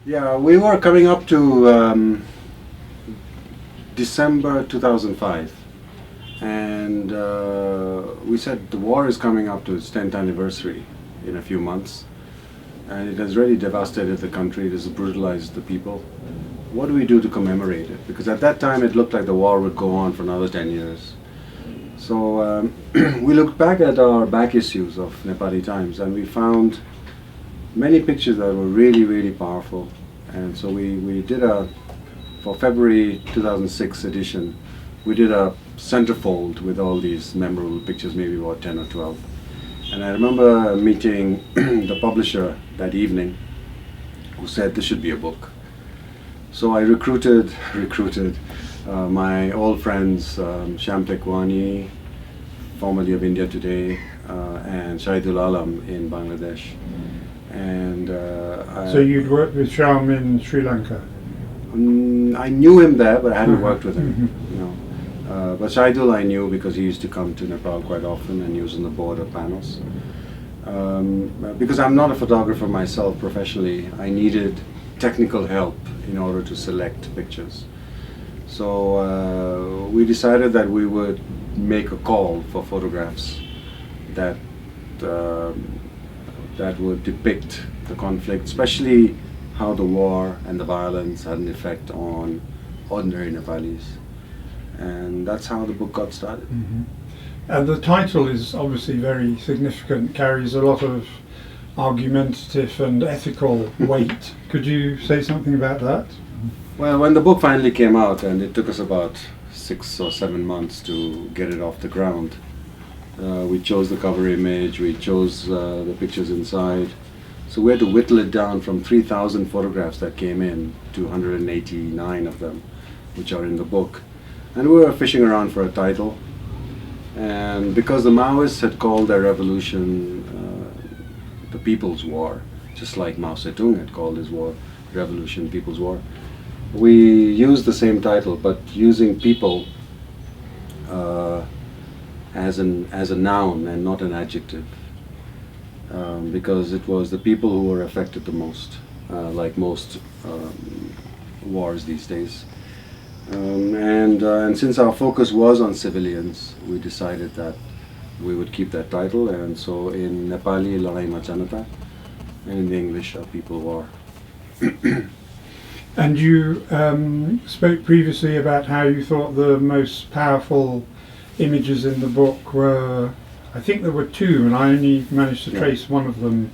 Yeah, we were coming up to December 2005, and we said the war is coming up to its 10th anniversary in a few months, and it has really devastated the country, it has brutalized the people. What do we do to commemorate it? Because at that time it looked like the war would go on for another 10 years. So we looked back at our back issues of Nepali Times, and we found many pictures that were really, really powerful. And so we did for February 2006 edition, we did a centerfold with all these memorable pictures, maybe about 10 or 12. And I remember meeting the publisher that evening who said this should be a book. So I recruited my old friends, Shyam Tekwani, formerly of India Today, and Shahidul Alam in Bangladesh. And So you'd worked with Shyam in Sri Lanka? I knew him there, but I hadn't worked with him. But Shahidul I knew because he used to come to Nepal quite often, and he was on the board of panels. Because I'm not a photographer myself professionally, I needed technical help in order to select pictures. So we decided that we would make a call for photographs that that would depict the conflict, especially how the war and the violence had an effect on ordinary Nepalis. And that's how the book got started. Mm-hmm. And the title is obviously very significant, carries a lot of argumentative and ethical weight. Could you say something about that? Well, when the book finally came out, and it took us about 6 or 7 months to get it off the ground, we chose the cover image, we chose the pictures inside. So we had to whittle it down from 3,000 photographs that came in to 189 of them, which are in the book. And we were fishing around for a title. And because the Maoists had called their revolution the People's War, just like Mao Zedong had called his war Revolution, People's War, we used the same title, but using people as a noun and not an adjective, because it was the people who were affected the most, like most wars these days. And since our focus was on civilians, we decided that we would keep that title, and so in Nepali, Ladai Ma Janata, and in the English, People War. And you spoke previously about how you thought the most powerful images in the book were, I think there were two, and I only managed to trace one of them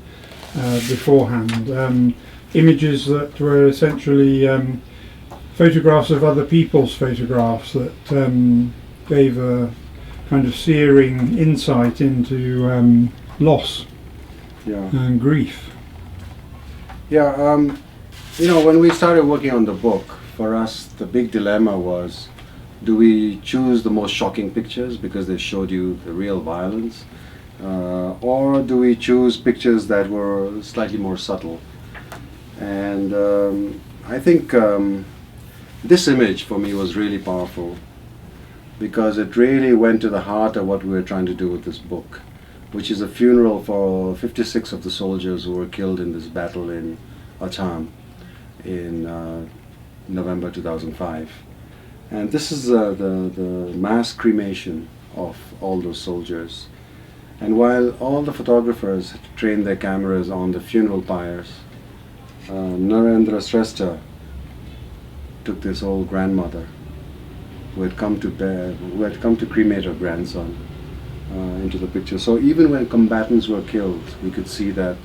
beforehand. Images that were essentially photographs of other people's photographs that gave a kind of searing insight into loss and grief. Yeah, when we started working on the book, for us the big dilemma was, do we choose the most shocking pictures because they showed you the real violence, or do we choose pictures that were slightly more subtle? And I think this image for me was really powerful because it really went to the heart of what we were trying to do with this book, which is a funeral for 56 of the soldiers who were killed in this battle in Acham in November 2005. And this is the mass cremation of all those soldiers. And while all the photographers had trained their cameras on the funeral pyres, Narendra Shrestha took this old grandmother who had come to cremate her grandson into the picture. So even when combatants were killed, we could see that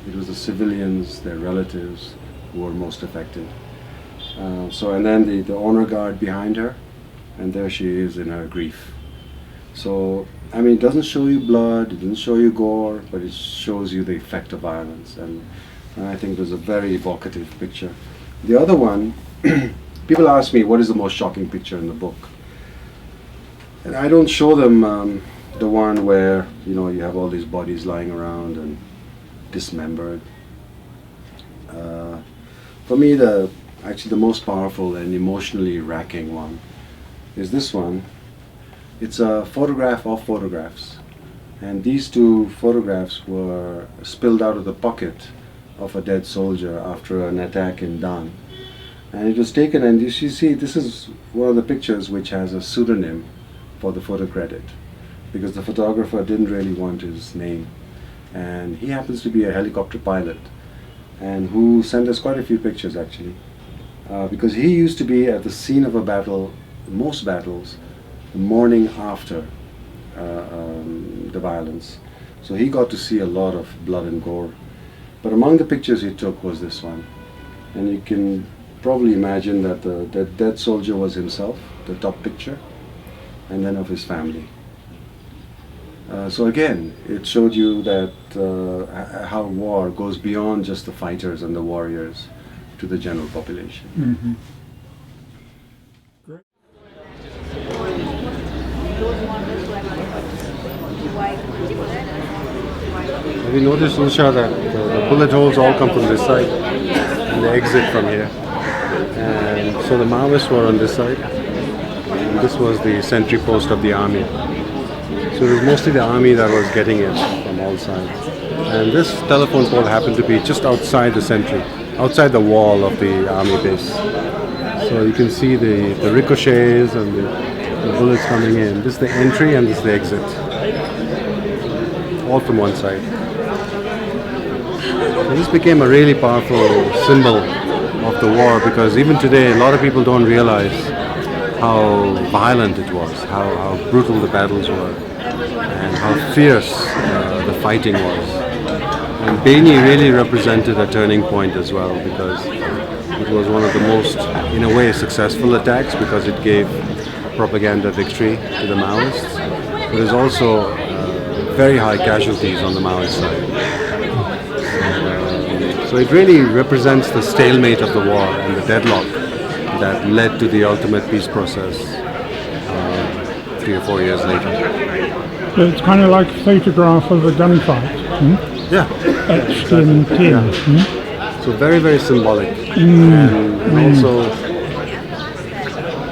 it was the civilians, their relatives, who were most affected. And then the honor guard behind her, and there she is in her grief. So, I mean, it doesn't show you blood, it doesn't show you gore, but it shows you the effect of violence, and I think it was a very evocative picture. The other one, people ask me what is the most shocking picture in the book, and I don't show them the one where you have all these bodies lying around and dismembered. For me, actually the most powerful and emotionally racking one is this one. It's a photograph of photographs, and these two photographs were spilled out of the pocket of a dead soldier after an attack in Dan. And it was taken, and you see, this is one of the pictures which has a pseudonym for the photo credit, because the photographer didn't really want his name. And he happens to be a helicopter pilot, and who sent us quite a few pictures actually, because he used to be at the scene of a battle, most battles, the morning after the violence. So he got to see a lot of blood and gore. But among the pictures he took was this one. And you can probably imagine that the dead soldier was himself, the top picture, and then of his family. So again, it showed you that how war goes beyond just the fighters and the warriors to the general population. Mm-hmm. Have you noticed, Usha, that the bullet holes all come from this side and the exit from here? And so the Maoists were on this side, and this was the sentry post of the army. So it was mostly the army that was getting it from all sides. And this telephone pole happened to be just outside the sentry, outside the wall of the army base. So you can see the ricochets and the bullets coming in. This is the entry and this is the exit. All from one side. So this became a really powerful symbol of the war, because even today a lot of people don't realize how violent it was, how brutal the battles were, and how fierce the fighting was. And Beni really represented a turning point as well, because it was one of the most, in a way, successful attacks, because it gave propaganda victory to the Maoists. But there's also very high casualties on the Maoist side. So it really represents the stalemate of the war and the deadlock that led to the ultimate peace process 3 or 4 years later. So it's kind of like a photograph of a gunfight. Yeah. Etched in tin. Yeah. So very, very symbolic. And also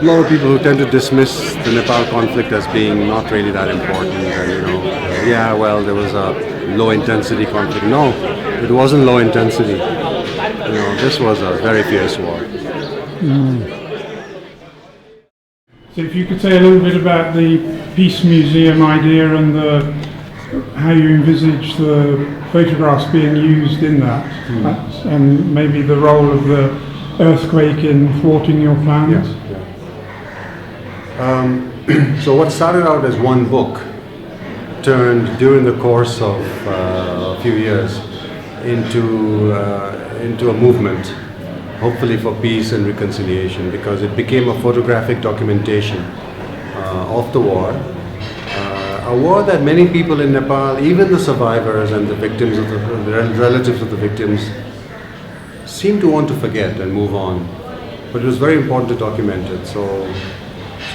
a lot of people who tend to dismiss the Nepal conflict as being not really that important, and yeah, well, there was a low intensity conflict. No, it wasn't low intensity. This was a very fierce war. So if you could say a little bit about the Peace Museum idea and how you envisage the photographs being used in that, and maybe the role of the earthquake in thwarting your plans. So what started out as one book turned during the course of a few years into a movement, hopefully for peace and reconciliation, because it became a photographic documentation of the war. A war that many people in Nepal, even the survivors and the victims of the relatives of the victims, seem to want to forget and move on. But it was very important to document it. So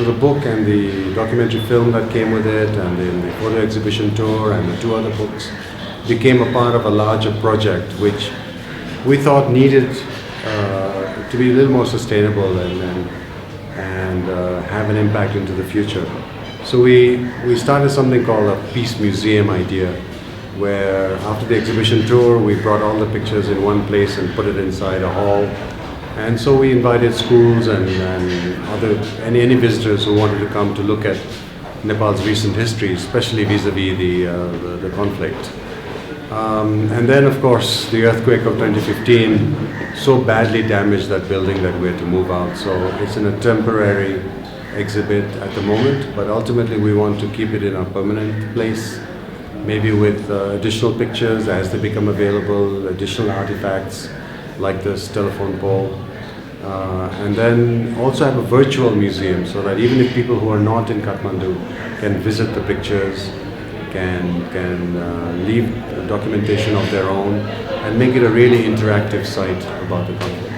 the book and the documentary film that came with it, and then the photo exhibition tour and the 2 other books became a part of a larger project, which we thought needed to be a little more sustainable and have an impact into the future. So we started something called a Peace Museum idea, where after the exhibition tour we brought all the pictures in one place and put it inside a hall. And so we invited schools and any visitors who wanted to come to look at Nepal's recent history, especially vis-a-vis the conflict. And then, of course, the earthquake of 2015 so badly damaged that building that we had to move out. So it's in a temporary exhibit at the moment, but ultimately we want to keep it in a permanent place, maybe with additional pictures as they become available, additional artifacts like this telephone pole. And then also have a virtual museum, so that even if people who are not in Kathmandu can visit the pictures, can leave documentation of their own, and make it a really interactive site about the conflict.